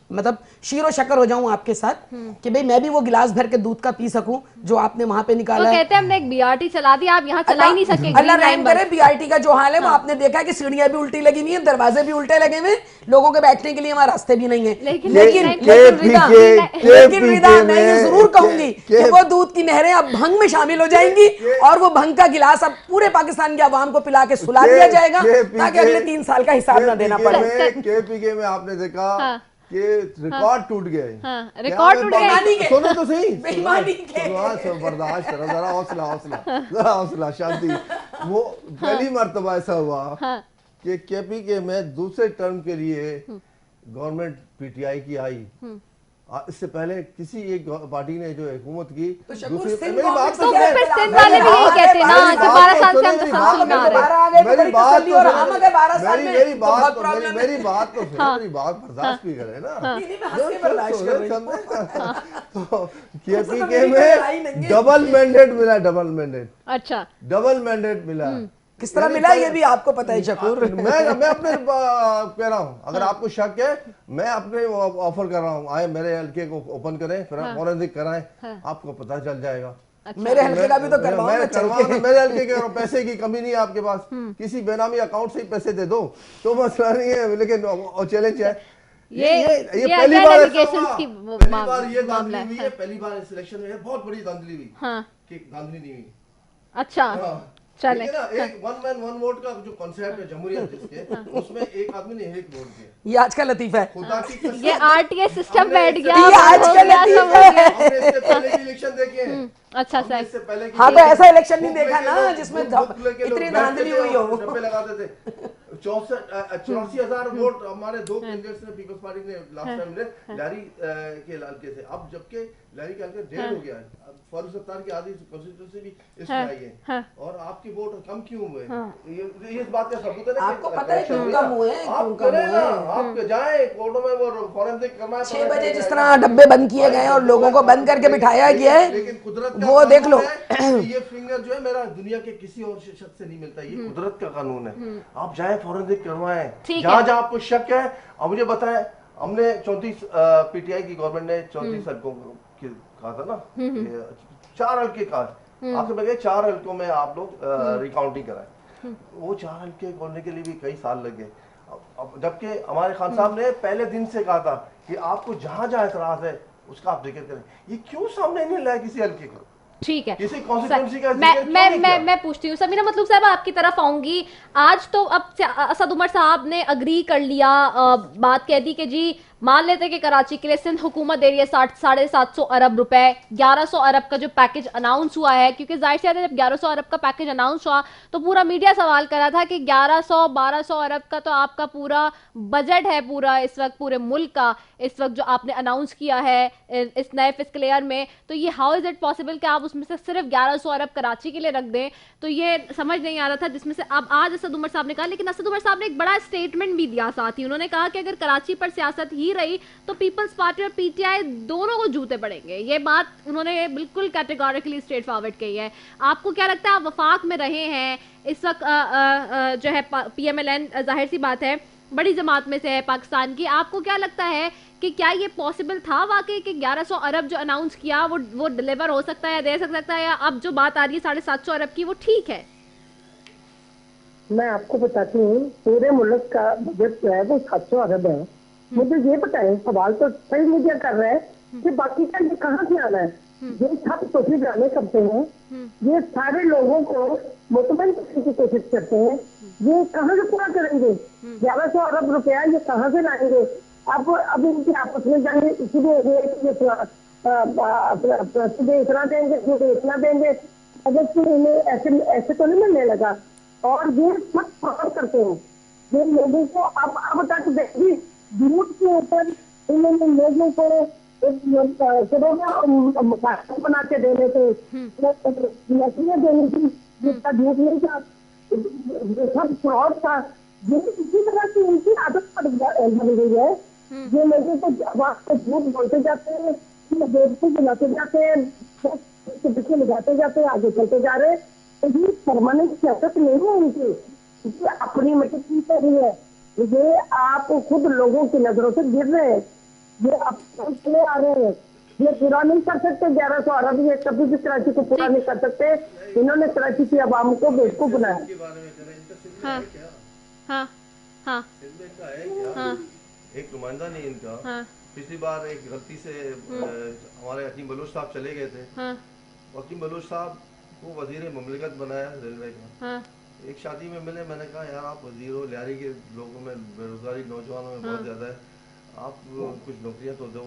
मतलब शीरो शक्कर हो जाऊं आपके साथ कि भाई मैं भी वो गिलास भर के दूध का पी सकूं जो आपने वहां पे निकाला है। कहते हैं हमने एक बीआरटी चला दी, आप यहाँ चला ही नहीं सके। अल्लाह रहम करे, बीआरटी का जो हाल है वो आपने देखा कि सीढ़ियां भी उल्टी लगी हुई है, दरवाजे भी उल्टे लगे हुए, लोगों के बैठने के लिए वहां रास्ते भी नहीं है। लेकिन रिदा मैं ये जरूर कहूंगी कि वो दूध की नहरें अब भंग में शामिल हो जाएंगी और वो भंग का गिलास अब पूरे पाकिस्तान की आवाम को पिला के सुला दिया जाएगा ताकि अगले 3 साल का हिसाब ना देना पड़े। केपीके में आपने देखा कि रिकॉर्ड टूट गए, रिकॉर्ड टूट गए। सुनो तो सही, बर्दाश्त करो, जरा हौसला शांति। वो पहली मर्तबा ऐसा हुआ कि केपीके में दूसरे टर्म के लिए गवर्नमेंट पीटीआई की आई। इससे पहले किसी एक पार्टी ने जो हुकूमत की, मेरी बात तो फिर सिंध वाले भी यही कहते हैं ना कि 12 साल से हम तसल्सल में आ रहे हैं। मेरी बात बर्दाश्त भी करे ना। तो केपीके में डबल मैंडेट। अच्छा, डबल मैंडेट मिला। किस तरह मिला ये भी आपको पता है शकूर? मैं अपने कह रहा हूँ, अगर आपको शक है मैं अपने ऑफर कर रहा हूँ, आए मेरे हल्के को ओपन करें, फिर फॉरेंसिक कराएं, आपको पता चल जाएगा। अच्छा। मेरे हल्के का भी तो करवाओ, मेरे हल्के के पैसे की कमी नहीं है आपके पास, किसी बेनामी अकाउंट से ही पैसे दे दो तो मसला नहीं है, लेकिन चैलेंज है। ये पहली बार ये धांधली हुई है, पहली बार सिलेक्शन में बहुत बड़ी धांधली हुई कि धांधली नहीं हुई। अच्छा, चले ना, एक वन मैन वन वोट का जो कॉन्सेप्ट है जमहूरियत जिसके, उसमें एक आदमी ने एक वोट दिया। ये आज का लतीफा है। खुदा की कसम, ये RTA सिस्टम बैठ गया, ये आज हो का गया, सब लतीफा हो गया। हमने इससे पहले भी इलेक्शन देखे हैं। अच्छा हमने सर, इससे पहले की हाँ, तो ऐसा इलेक्शन नहीं बुक देखा लेके ना लोग- जिसमें बुक लेके लोग इतनी बैठते धांधली थे हुई और हो। डब्बे लगाते थे। 84,000 वोट हमारे दो कैंडिडेट्स ने पीपल्स पार्टी ने लास्ट टाइम ने लैरी के हल्के से, अब जबकि लैरी के हल्के 1.5 हो गया है। अब फारूक सत्तार की आधी कॉन्स्टिट्यूंसी भी इसमें आई है, और आपकी वोट कम क्यों हुए? ये इस बात का सबूत है ना, आपको पता है क्यों कम हुए? आप करें ना, आप जाए कोर्टों में वो फॉरेंसिक करवाएं। 6 बजे जिस तरह डब्बे बंद किए गए और लोगों को बंद करके बिठाया गया है, लेकिन कुदरत का वो देख लो। कानून है, ये फिंगर जो है मेरा दुनिया के किसी और शख्स से नहीं मिलता, ये कुदरत का कानून है। आप जाए फॉरेंसिक करवाएं, जहाँ जहाँ आपको शक है। अब मुझे बताएं, हमने 34 पीटीआई की गवर्नमेंट ने 34 हल्कों की कहा था ना, 4 हल्के कहा, आखिर में गए 4 हल्कों में आप लोग रिकाउंटिंग कराए। वो 4 हल्के खोलने के लिए भी कई साल लगे। अब जबकि हमारे खान साहब ने पहले दिन से कहा था कि आपको जहां जहां एतराज है उसका आप जिक्र करें, ये क्यों सामने नहीं लाया किसी हल्के को? ठीक है, किसी कॉन्स्टिट्यूएंसी का मैं पूछती हूँ समीना मतलूब साहब, आपकी तरफ आऊंगी। आज तो अब असद उमर साहब ने अग्री कर लिया, बात कह दी कि जी मान लेते कि कराची के लिए सिंध हुकूमत दे रही है 750 अरब रुपए, 1100 अरब का जो पैकेज अनाउंस हुआ है, क्योंकि जाहिर सी बात है जब 1100 अरब का पैकेज अनाउंस हुआ तो पूरा मीडिया सवाल कर रहा था कि 1100-1200 अरब का तो आपका पूरा बजट है, पूरा इस वक्त पूरे मुल्क का, इस वक्त जो आपने अनाउंस किया है इस नए फिस्कल ईयर में, तो ये हाउ इज इट पॉसिबल कि आप उसमें से सिर्फ 1100 अरब कराची के लिए रख दें? तो ये समझ नहीं आ रहा था, जिसमें से अब आज असद उमर साहब ने कहा, लेकिन असद उमर साहब ने एक बड़ा स्टेटमेंट भी दिया साथ ही। उन्होंने कहा कि अगर कराची पर सियासत ही रही तो पीपल्स पार्टी और पीटीआई दोनों को जूते पड़ेंगे। ये बात उन्होंने बिल्कुल कैटेगोरिकली स्ट्रेट फॉरवर्ड कही है। आपको क्या लगता है, आप वफाक में रहे हैं इस वक्त, जो है PMLN जाहिर सी बात है बड़ी जमात में से है पाकिस्तान की, आपको क्या लगता है कि क्या ये पॉसिबल था वाकई कि 1100 अरब जो अनाउंस किया वो डिलीवर हो सकता है, दे सकता है, या अब जो बात आ रही है 750 अरब की वो ठीक है? मैं आपको बताती हूँ, पूरे मुल्क का बजट जो है वो 700 अरब है। मुझे ये बताएं, सवाल तो सही मीडिया कर रहा है कि बाकी का ये कहाँ से आना है? ये सब कोशिश जाने करते हैं, ये सारे लोगों को मुतमईन करने की कोशिश करते हैं, ये कहाँ से पूरा करेंगे? 1100 अरब रुपया ये कहाँ से लाएंगे? अब इनकी आपस में जाएंगे, इसीलिए इतना देंगे, इतना देंगे, अगर इन्हें ऐसे तो नहीं मिलने लगा। और ये सब फ्रॉड करते हैं, ये लोगों को अब तक देखिए झूठ के ऊपर इन्होंने लोगों को बना के देने थे, नौकरियां देनी थी, जिसका झूठ नहीं था, सब फ्रॉड था। ये इसी तरह की उनकी आदत बन गई है। ये लोगों को झूठ बोलते जाते हैं, बेवकूफ बनाते जाते हैं, पीछे लगाते जाते हैं, आगे चलते जा रहे हैं। तो ये परमानेंट सियासत नहीं है उनकी, ये अपनी मदद की रही है। ये आप खुद लोगों की नजरों से गिर रहे हैं, ये आप चले आ रहे हैं। ये पूरा नहीं कर सकते 1100 अरब, ये कभी भी कराची को पूरा नहीं कर सकते। इन्होंने कराची की आवाम को बेवकूफ बनाया। हाँ हाँ हाँ हाँ, एक नुमाइंदा नहीं इनका, पिछली बार एक गलती से हमारे हकीम बलूच साहब चले गए थे। हकीम बलूच साहब को वजीर ममलिकत बनाया रेलवे का। एक शादी में मिले, मैंने कहा यार आप वजीर हो, लियारी के लोगों में बेरोजगारी नौजवानों में बहुत ज्यादा है, आप कुछ नौकरियां तो दो।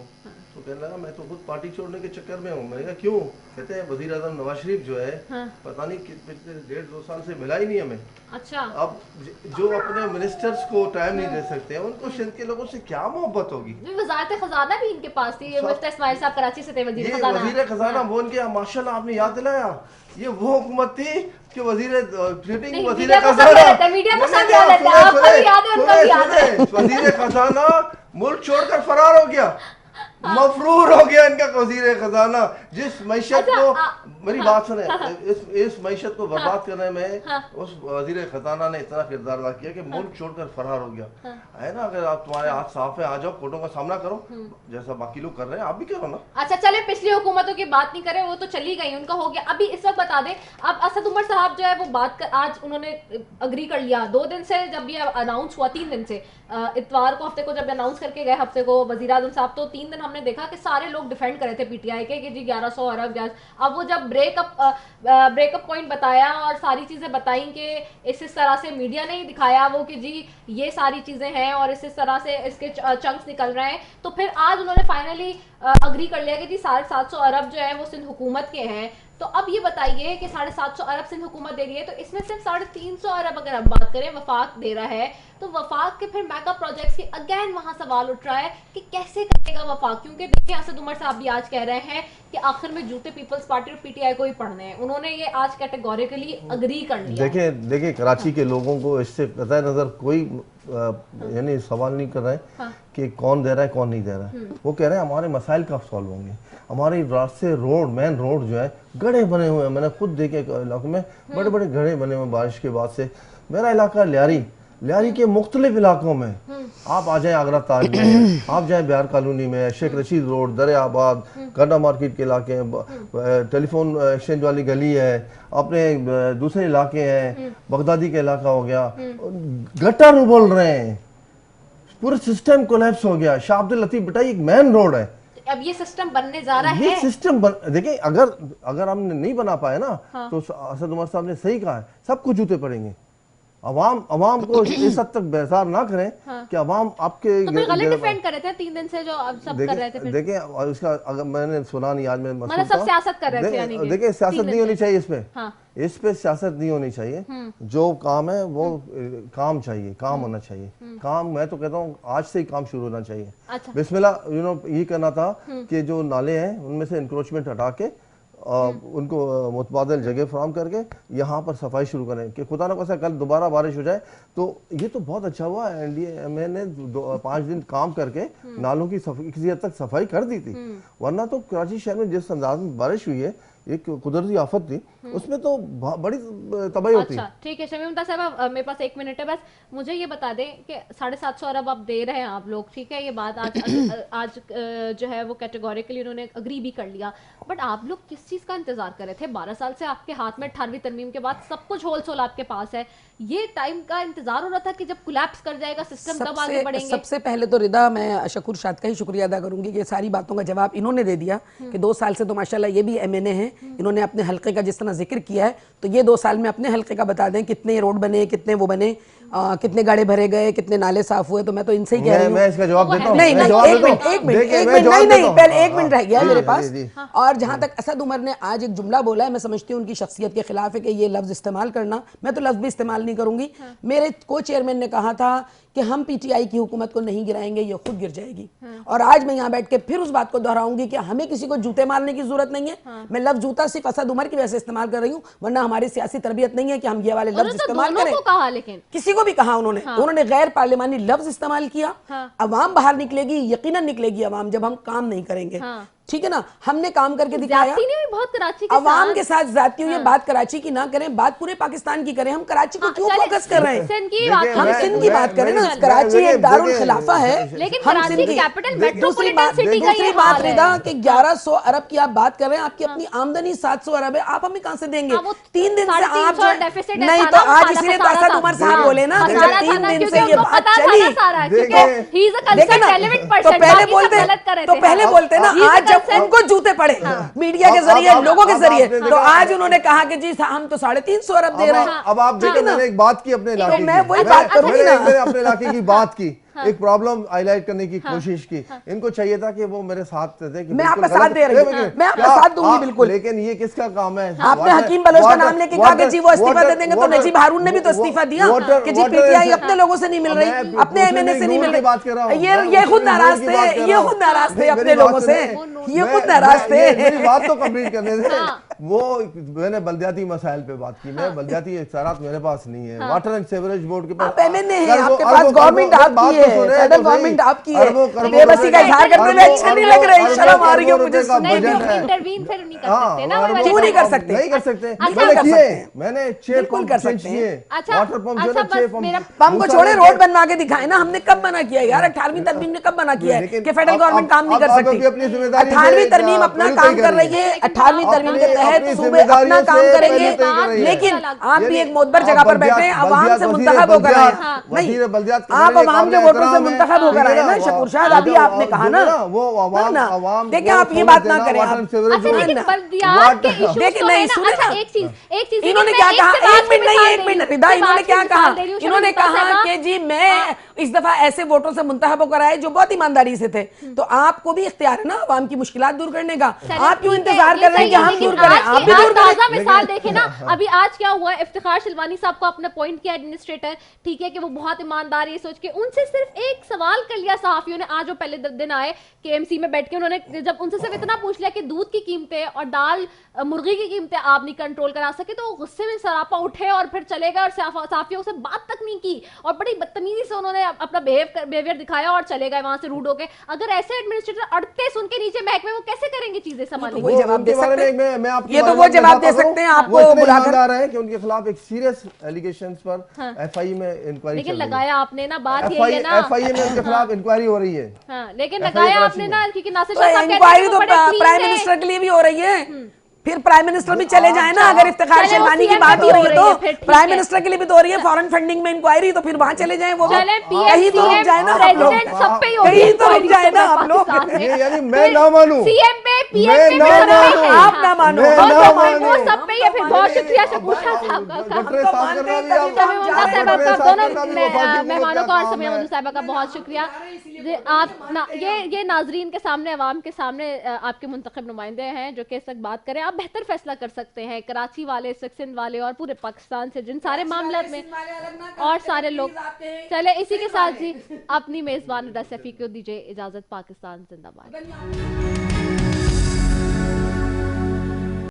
तो कहने लगा मैं तो खुद पार्टी छोड़ने के चक्कर में हूँ। मैंने कहा क्यों? कहते हैं वजीर आजम नवाज शरीफ जो है पता नहीं पिछले 1.5-2 साल से मिला ही नहीं हमें। अच्छा, अब जो अपने मिनिस्टर्स को टाइम नहीं दे सकते हैं, उनको सिंध के लोगों से क्या मोहब्बत होगी? वजारत खजाना भी इनके पास थी, मुफ्ती इस्माइल साहब कराची से थे वजीर खजाना। वजीर खजाना बोल के माशाल्लाह आपने याद दिलाया, ये वो हुकूमत थी कि वजीर खजाना मुल्क छोड़कर फरार हो गया, मफरूर हो गया इनका वजीर खजाना। जिस मैशत को मेरी बात सुने, इस मैशत को बर्बाद करने में उस वजीर खजाना ने इतना किरदार अदा किया कि मुल्क छोड़कर फरार हो गया है ना। अगर आप तुम्हारे हाथ साफ है, आ जाओ कोर्टों का सामना करो, जैसा बाकी लोग कर रहे हैं आप भी करो ना। अच्छा चले, पिछली हुकूमतों की बात नहीं करें, वो तो चली गई, उनका हो गया। अभी इस वक्त बता दें, अब असद उमर साहब जो है वो बात कर, आज उन्होंने अग्री कर लिया 2 दिन से, जब ये अनाउंस हुआ 3 दिन से, इतवार को हफ्ते को जब अनाउंस करके गए, हफ्ते को वजीर आजम साहब, तो 3 दिन हमने देखा कि सारे लोग डिफेंड कर रहे थे पीटीआई के कि जी 1100 अरब गैस। अब वो जब ब्रेकअप पॉइंट बताया और सारी चीजें बताई कि इस तरह से मीडिया ने ही दिखाया वो कि जी ये सारी चीजें हैं और इस तरह से इसके चंक्स निकल रहे हैं, तो फिर आज उन्होंने फाइनली अग्री कर लिया कि जी 750 अरब जो है वो सिंध हुकूमत के हैं। तो अब ये बताइए कि 750 अरब सिंध हुकूमत दे रही है, तो इसमें सिर्फ 350 अरब अगर हम बात करें वफाक दे रहा है, तो वफाक के फिर मेगा प्रोजेक्ट्स की अगेन वहां सवाल उठ रहा है कि कैसे करेगा वफाक, क्योंकि देखिए असद उमर साहब भी आज कह रहे हैं कि आखिर में जूते पीपल्स पार्टी और पीटीआई को ही पढ़ने हैं, उन्होंने ये आज कैटेगोरिकली अग्री कर लिया। देखिए कराची के लोगों को इससे पता है नजर कोई यानी सवाल नहीं कर रहे हैं कि कौन दे रहा है कौन नहीं दे रहा है, वो कह रहे हैं हमारे मसाइल कब सॉल्व होंगे, हमारे रास्ते रोड मेन रोड जो है गड्ढे बने हुए हैं। मैंने खुद देखे इलाकों में बड़े बड़े गड्ढे बने हुए बारिश के बाद से। मेरा इलाका लियारी के मुख्तलिफ इलाकों में, आप आ जाए आगरा ताज में, आप जाए बिहार कॉलोनी में, शेख रशीद रोड, दरियाबाद, गड्ढा मार्केट के इलाके हैं, टेलीफोन एक्सचेंज वाली गली है, अपने दूसरे इलाके हैं, बगदादी का इलाका हो गया, गटर उबल रहे हैं, पूरा सिस्टम कोलैप्स हो गया। शाह अब्दुल लतीफ बेटा एक मेन रोड है, अब ये सिस्टम बनने जा रहा है। ये सिस्टम देखिए अगर हमने नहीं बना पाए ना तो असद उमर साहब ने सही कहा है, सबको जूते पड़ेंगे। अवाम को इस हद तक बेजार ना करें कि अवाम आपके तो गलत डिफेंड कर रहे थे 3 दिन से जो अब सब कर रहे थे। देखिए उसका अगर मैंने सुना नहीं, आज मैं मतलब सब सियासत कर रहे थे यानी कि देखिए सियासत नहीं होनी चाहिए इस पे सियासत नहीं होनी चाहिए। जो काम है वो काम चाहिए, काम होना चाहिए, काम मैं तो कहता हूँ आज से ही काम शुरू होना चाहिए। बिस्मिल्लाह ये करना था कि जो नाले हैं उनमें से इंक्रोचमेंट हटा के उनको मुतबादिल जगह फराम करके यहाँ पर सफाई शुरू करें कि खुदा न खास्ता कल दोबारा बारिश हो जाए। तो ये तो बहुत अच्छा हुआ, एनडीए ने 5 दिन काम करके नालों की किसी हद तक सफाई कर दी थी, वरना तो कराची शहर में जिस अंदाज में बारिश हुई है एक कुदरती आफत थी, उसमें तो बड़ी तबाही होती है। ठीक है शमीम मुमताज साहब, मेरे पास 1 मिनट है बस, मुझे ये बता दें कि 750 अरब आप दे रहे हैं आप लोग, ठीक है, ये बात आज जो है वो कैटेगोरिकली उन्होंने अग्री भी कर लिया, बट आप लोग किस चीज का इंतजार कर रहे थे? 12 साल से आपके हाथ में 18वीं तरमीम के बाद सब कुछ होल सोल आपके पास है, ये टाइम का इंतजार हो रहा था कि जब कोलैप्स कर जाएगा सिस्टम तब आगे बढ़ेंगे। सबसे पहले तो रिदा मैं शकूर शाद का ही शुक्रिया अदा करूंगी कि सारी बातों का जवाब इन्होंने दे दिया कि 2 साल से तो माशाल्लाह ये भी एमएनए हैं, इन्होंने अपने हल्के का जिस तरह जिक्र किया है तो ये 2 साल में अपने हल्के का बता दें कितने रोड बने, कितने वो बने, कितने गाड़े भरे गए, कितने नाले साफ हुए। तो मैं तो इनसे ही कह रही हूँ, मैं इसका जवाब देता हूँ। नहीं पहले 1 मिनट रह गया मेरे पास। और जहां तक असद उमर ने आज एक जुमला बोला है, मैं समझती हूँ उनकी शख्सियत के खिलाफ है कि ये लफ्ज इस्तेमाल करना, मैं तो लफ्ज भी इस्तेमाल नहीं करूंगी। मेरे को चेयरमैन ने कहा था कि हम पीटीआई की हुकूमत को नहीं गिराएंगे, ये खुद गिर जाएगी। और आज मैं यहाँ बैठ के फिर उस बात को दोहराऊंगी कि हमें किसी को जूते मारने की जरूरत नहीं है। मैं लफ्ज जूता सिर्फ असद उमर की वजह से इस्तेमाल कर रही हूँ, वरना हमारी सियासी तरबियत नहीं है कि हम ये वाले लफ्ज इस्तेमाल करें। कहा लेकिन किसी को भी कहा उन्होंने गैर पार्लिमानी लफ्ज इस्तेमाल किया। अवाम बाहर निकलेगी, यकीनन निकलेगी अवाम, जब हम काम नहीं करेंगे, ठीक है ना। हमने काम करके दिखाया, बहुत कराची के अवाम के साथ जाती हुई बात कराची की ना करें, बात पूरे पाकिस्तान की करें। हम कराची को क्यों फोकस कर रहे हैं? हम सिंध की बात करें ना, कराची एक दारुल खिलाफा है, लेकिन हम सिंध की। दूसरी बात रिदा कि 1100 अरब की आप बात कर रहे हैं, आपकी अपनी आमदनी 700 अरब है, आप हमें कहां से देंगे? 3 दिन से आप नहीं, तो आज इसीलिए असद उमर साहब बोले ना कि जब 3 दिन से ये बात चली तो पहले बोलते ना, आज जब उनको जूते पड़े मीडिया के जरिए, लोगों के जरिए, तो आज उन्होंने कहा कि जी हम तो 350 अरब दे रहे हैं। अब आप देखिए, मैंने एक बात की अपने इलाके की, मैं वही बात करूंगी ना, मैंने अपने इलाके की बात की, एक प्रॉब्लम हाईलाइट करने की कोशिश की। इनको चाहिए था कि वो मेरे साथ थे कि मैं आपका साथ दे रही हूं, मैं आपका साथ दूंगी बिल्कुल। लेकिन ये किसका काम है? आपने हकीम बलोच का नाम लेके कहा कि जी वो इस्तीफा दे देंगे, तो नजीब हारून ने भी तो इस्तीफा दिया कि जी पीटीआई अपने लोगों से नहीं मिल रही, अपने एमएनए से नहीं मिल रही। ये खुद नाराज थे, ये खुद नाराज थे अपने लोगों से, ये खुद नाराज थे। मेरी बात तो कंप्लीट करने दे। वो मैंने बलदियाती मसाइल पे बात की, मैं बलदियाती इख्तियारात मेरे पास नहीं है, वाटर एंड सीवरेज बोर्ड के पास एमएनए है, आपके पास गवर्नमेंट आपकी है, फेडरल गवर्नमेंट आपकी है। बेबसी का इजहार करते हुए अच्छा नहीं लग रहा है, शर्म आ रही है मुझे। इंटरवीन फिर नहीं कर सकते ना, क्यों नहीं कर सकते? नहीं कर सकते, मैंने 6 बिल्कुल कर सकते हैं। वाटर पंप जो है, पंप को छोड़े रोड बनवा के दिखाए ना, हमने कब बना किया यार? 18वीं तरमीम ने कब बना किया है कि फेडरल गवर्नमेंट काम नहीं कर सकती? 18वीं तरमीम अपना काम कर रही है, 18वीं तरमीम के तहत तहत सूबे अपना काम करेंगे, लेकिन आप भी एक मोतबर जगह पर बैठे हैं, अवाम से मुंतखब होकर आए हैं। नहीं, आप अवाम के वोटों से मुंतखब होकर आए ना शकूर शाह, अभी आपने कहा ना वो अवाम। देखिए आप ये बात ना करें, देखिए नहीं सुने, इन्होंने क्या कहा, एक मिनट रिदा, इन्होंने क्या कहा, इन्होंने कहा कि जी मैं इस दफा ऐसे वोटों से मुंतखब होकर आए जो बहुत ईमानदारी से थे। तो आपको भी इख्तियार है ना अवाम की मुश्किलात दूर करने का, आप क्यों इंतजार कर रहे हैं कि हम दूर करें, आप भी दूर करें। मिसाल देखें ना, अभी आज क्या हुआ, इफ्तिखार शिलवानी साहब को अपना पॉइंट किया एडमिनिस्ट्रेटर, ठीक है कि वो बहुत ईमानदार ये सोच के, उनसे सिर्फ एक सवाल कर लिया सहाफियों ने, आज वो पहले दिन आए केएमसी में बैठ के, उन्होंने जब उनसे सिर्फ इतना पूछ लिया कि दूध की कीमतें और दाल मुर्गी की कीमतें आप नहीं कंट्रोल करा सके, तो गुस्से में सरापा उठे और फिर चले गए और सहाफियों से बात तक नहीं की और बड़ी बदतमीजी से उन्होंने अपना बिहेवियर दिखाया और चले गए वहां से रूड होके। अगर ऐसे एडमिनिस्ट्रेटर अड़ते सुन के नीचे महकमे वो कैसे करेंगे चीजें संभालेंगे? वो जवाब दे सकते हैं, ये तो वो जवाब दे सकते हैं आपको बुलाकर आ रहे हैं कि उनके खिलाफ एक सीरियस एलिगेशंस पर एफआईए में इंक्वायरी, लेकिन लगाया आपने ना, बात यही है ना, एफआईए में उनके खिलाफ इंक्वायरी हो रही है। हां, लेकिन लगाया आपने ना, क्योंकि नासिर शाह साहब इंक्वायरी तो प्राइम मिनिस्टर के लिए भी हो रही है, फिर प्राइम मिनिस्टर भी चले जाए ना, अगर इफ्तिखार शिलवानी की बात ही हो रही है तो प्राइम मिनिस्टर के लिए भी तो हो रही है फॉरेन फंडिंग में इंक्वायरी, तो फिर वहां चले जाए, वो कहीं तो रुक जाए ना आप लोग, कहीं तो रुक जाए ना आप लोग। यानी मैं ना मानूं, सीएम पे पीएम पे आप ना मानो, वो सब पे ये फिर बहुत शुक्रिया शकूर शाह साहब का, मेहमानों का और समीया मधु साहिबा का बहुत शुक्रिया। आप ना ये नाजरीन के सामने, अवाम के सामने आपके मुंतखब नुमाइंदे हैं जो कि इस वक्त बात करें, आप बेहतर फैसला कर सकते हैं, कराची वाले, सिंध वाले और पूरे पाकिस्तान से जिन सारे मामलों में और सारे लोग। चले इसी के साथ जी अपनी मेजबान रिदा सैफी को दीजिए इजाजत। पाकिस्तान जिंदाबाद।